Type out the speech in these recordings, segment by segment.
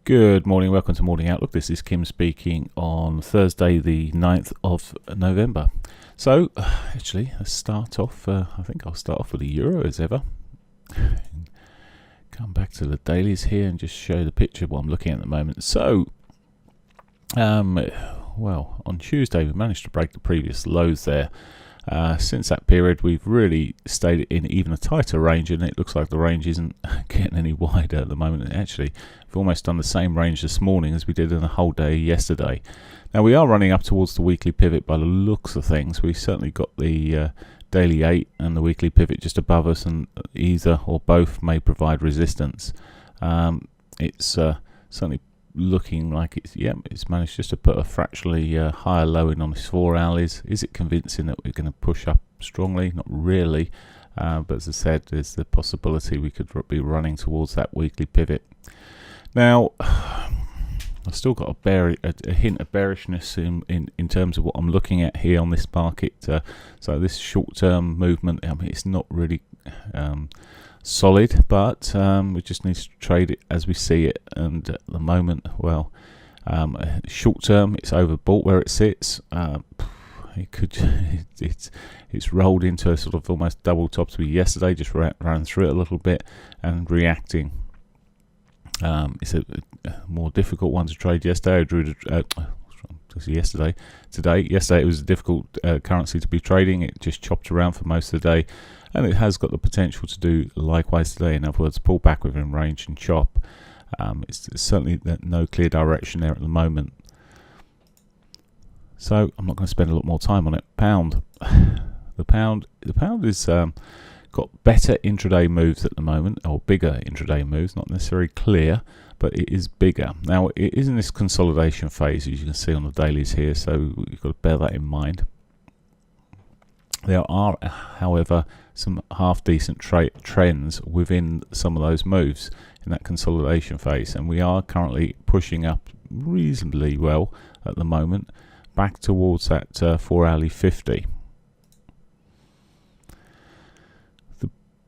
Good morning, welcome to Morning Outlook. This is Kim speaking on Thursday the 9th of November. So, actually, let's start off, I think I'll start off with the euro as ever. Come back to the dailies here and just show the picture of what I'm looking at the moment. So, well, on Tuesday we managed to break the previous lows there. Since that period we've really stayed in even a tighter range, and it looks like the range isn't getting any wider at the moment. Actually, we've almost done the same range this morning as we did in the whole day yesterday. Now we are running up towards the weekly pivot by the looks of things. We certainly got the daily 8 and the weekly pivot just above us, and either or both may provide resistance. It's certainly looking like it's managed just to put a fractionally higher low in on this 4 hours. Is it convincing that we're going to push up strongly? Not really, but as I said, there's the possibility we could be running towards that weekly pivot. Now I've still got a hint of bearishness in terms of what I'm looking at here on this market. So this short-term movement, I mean, it's not really solid, but we just need to trade it as we see it. And at the moment, well, short term, it's overbought where it sits. It's rolled into a sort of almost double top to yesterday. Just ran through it a little bit and reacting. It's a more difficult one to trade yesterday. Yesterday it was a difficult currency to be trading. It just chopped around for most of the day, and it has got the potential to do likewise today. In other words, pull back within range and chop. It's certainly no clear direction there at the moment. So I'm not going to spend a lot more time on it. Pound. The pound is got better intraday moves at the moment, or bigger intraday moves, not necessarily clear, but it is bigger. Now it is in this consolidation phase, as you can see on the dailies here, so you've got to bear that in mind. There are, however, some half decent trends within some of those moves in that consolidation phase, and we are currently pushing up reasonably well at the moment, back towards that 4 hourly 50.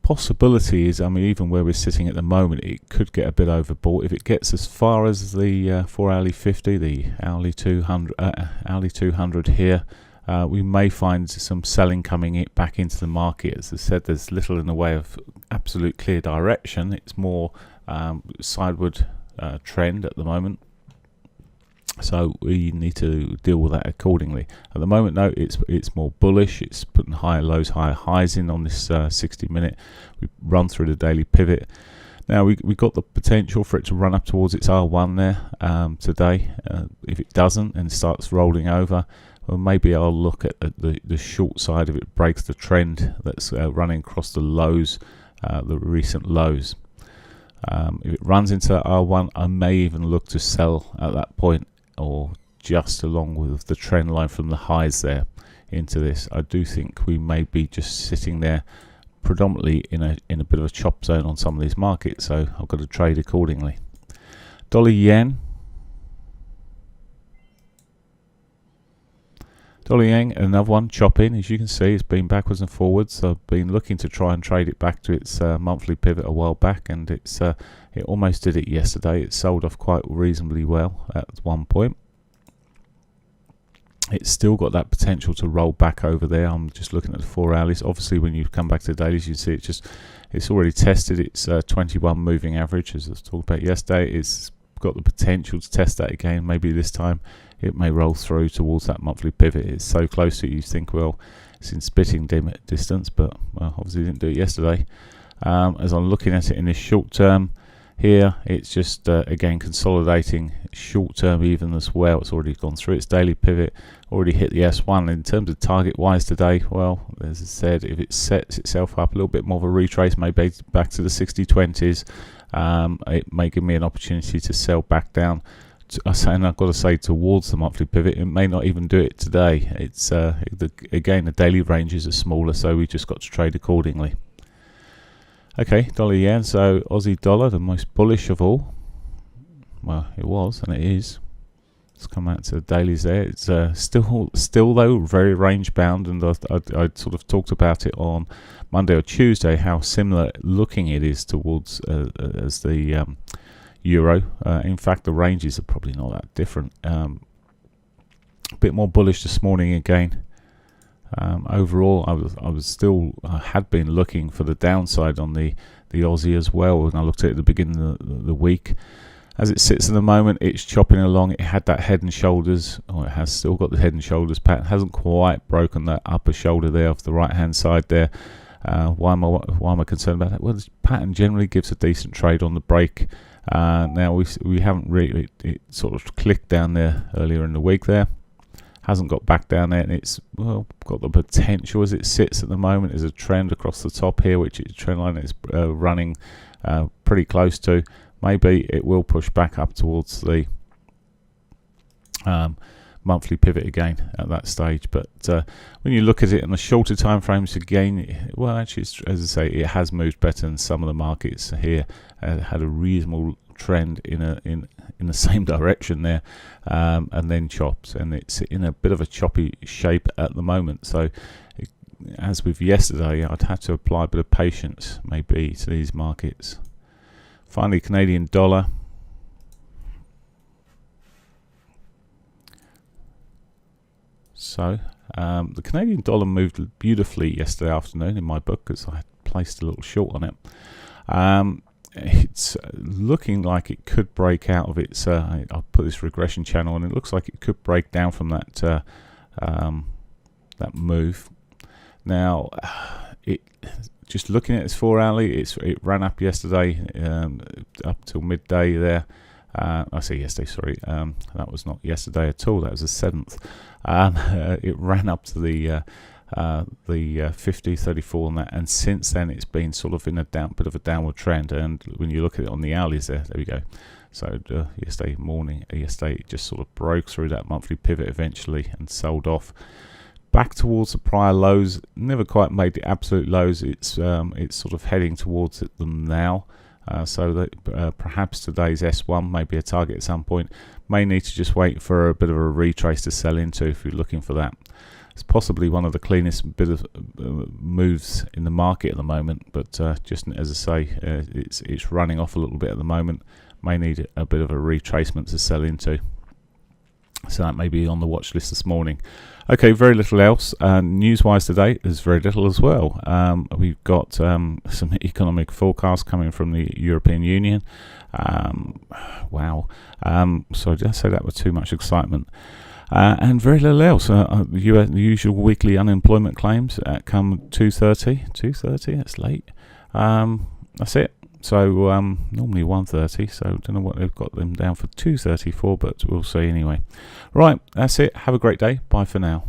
Possibility is, I mean, even where we're sitting at the moment, it could get a bit overbought. If it gets as far as the 4 hourly 50, the hourly 200 here, we may find some selling coming back into the market. As I said, there's little in the way of absolute clear direction. It's more sideward trend at the moment. So we need to deal with that accordingly. At the moment, though, it's more bullish. It's putting higher lows, higher highs in on this 60-minute. We run through the daily pivot. Now we got the potential for it to run up towards its R1 there today. If it doesn't and starts rolling over, well, maybe I'll look at the short side if it breaks the trend that's running across the lows, the recent lows. If it runs into R1, I may even look to sell at that point, or just along with the trend line from the highs there into this. I do think we may be just sitting there predominantly in a bit of a chop zone on some of these markets, so I've got to trade accordingly. Dollar yen. Dollar yen, another one chopping. As you can see, it's been backwards and forwards. So I've been looking to try and trade it back to its monthly pivot a while back, and it almost did it yesterday. It sold off quite reasonably well at one point. It's still got that potential to roll back over there. I'm just looking at the 4 hours. Obviously, when you come back to the dailies, you see it's already tested its 21 moving average, as I was talking about yesterday. It's got the potential to test that again. Maybe this time it may roll through towards that monthly pivot. It's so close that you think, well, it's in spitting distance, but well, obviously didn't do it yesterday. As I'm looking at it in this short term here, it's just again consolidating short term even as well. It's already gone through its daily pivot, already hit the S1. In terms of target wise today, well, as I said, if it sets itself up a little bit more of a retrace, maybe back to the 60-20s, it may give me an opportunity to sell back down. And I've got to say, towards the monthly pivot. It may not even do it today. It's again, the daily ranges are smaller, so we just got to trade accordingly. Okay, dollar yen. So Aussie dollar, the most bullish of all. Well, it was, and it is. Let's come out to the dailies there. It's still though very range bound, and I sort of talked about it on Monday or Tuesday how similar looking it is towards as the euro. In fact, the ranges are probably not that different. A bit more bullish this morning again. Overall, I had been looking for the downside on the Aussie as well when I looked at it at the beginning of the week. As it sits at the moment, it's chopping along. It had that head and shoulders, or it has still got the head and shoulders pattern. Hasn't quite broken that upper shoulder there off the right hand side there. Why am I concerned about that? Well, this pattern generally gives a decent trade on the break. Now we haven't really, it sort of clicked down there earlier in the week there. Hasn't got back down there, and it's got the potential as it sits at the moment. There's a trend across the top here, which is trend line is running pretty close to. Maybe it will push back up towards the monthly pivot again at that stage. But when you look at it in the shorter time frames again, well, actually, as I say, it has moved better than some of the markets here. Had a reasonable trend in the same direction there, and then chops, and it's in a bit of a choppy shape at the moment. So as with yesterday, I'd have to apply a bit of patience maybe to these markets. Finally, Canadian dollar. So the Canadian dollar moved beautifully yesterday afternoon in my book, because I had placed a little short on it. It's looking like it could break out of its I'll put this regression channel, and it looks like it could break down from that that move. Now just looking at its 4 hourly, it ran up yesterday up till midday there. I say yesterday, sorry, that was not yesterday at all, that was the 7th. It ran up to the 50, 34 and that, and since then it's been sort of in a bit of a downward trend. And when you look at it on the hourlies there we go. So yesterday it just sort of broke through that monthly pivot eventually and sold off back towards the prior lows. Never quite made the absolute lows. It's sort of heading towards them now. So that perhaps today's S1 may be a target at some point. May need to just wait for a bit of a retrace to sell into if you're looking for that. It's possibly one of the cleanest bit of moves in the market at the moment, but just as I say, it's running off a little bit at the moment. May need a bit of a retracement to sell into. So that may be on the watch list this morning. Okay, very little else. News-wise today, there's very little as well. We've got some economic forecasts coming from the European Union. Wow. Sorry, did I say that with too much excitement? And very little else. The usual weekly unemployment claims come 2:30. 2:30, that's late. That's it. So normally 1:30, so don't know what they've got them down for 2:34, but we'll see anyway. Right, that's it. Have a great day. Bye for now.